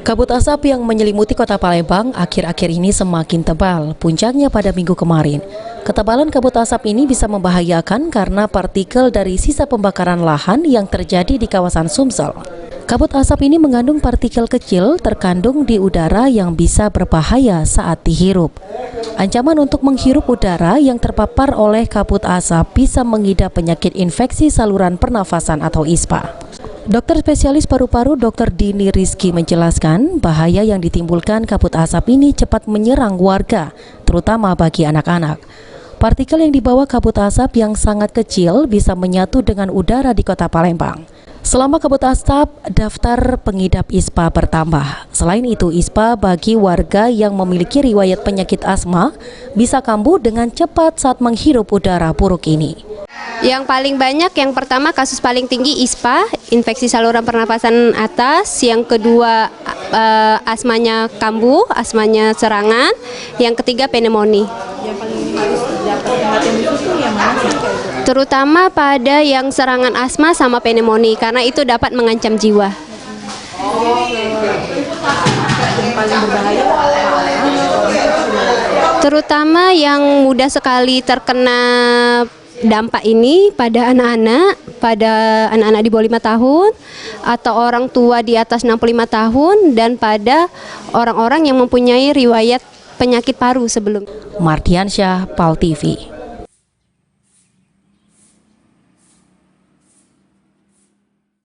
Kabut asap yang menyelimuti kota Palembang akhir-akhir ini semakin tebal, puncaknya pada minggu kemarin. Ketebalan kabut asap ini bisa membahayakan karena partikel dari sisa pembakaran lahan yang terjadi di kawasan Sumsel. Kabut asap ini mengandung partikel kecil terkandung di udara yang bisa berbahaya saat dihirup. Ancaman untuk menghirup udara yang terpapar oleh kabut asap bisa mengidap penyakit infeksi saluran pernafasan atau ISPA. Dokter spesialis paru-paru Dr. Dini Rizky menjelaskan bahaya yang ditimbulkan kabut asap ini cepat menyerang warga, terutama bagi anak-anak. Partikel yang dibawa kabut asap yang sangat kecil bisa menyatu dengan udara di kota Palembang. Selama kabut asap, daftar pengidap ISPA bertambah. Selain itu, ISPA bagi warga yang memiliki riwayat penyakit asma bisa kambuh dengan cepat saat menghirup udara buruk ini. Yang paling banyak, yang pertama kasus paling tinggi ISPA, infeksi saluran pernafasan atas. Yang kedua asmanya kambuh, asmanya serangan. Yang ketiga pneumonia. Yang paling harus dapat perhatian itu yang mana sih? Terutama pada yang serangan asma sama pneumonia karena itu dapat mengancam jiwa. Yang paling berbahaya Terutama yang mudah sekali terkena dampak ini pada anak-anak di bawah 5 tahun atau orang tua di atas 65 tahun dan pada orang-orang yang mempunyai riwayat penyakit paru sebelumnya. Mardiansyah, PAL TV.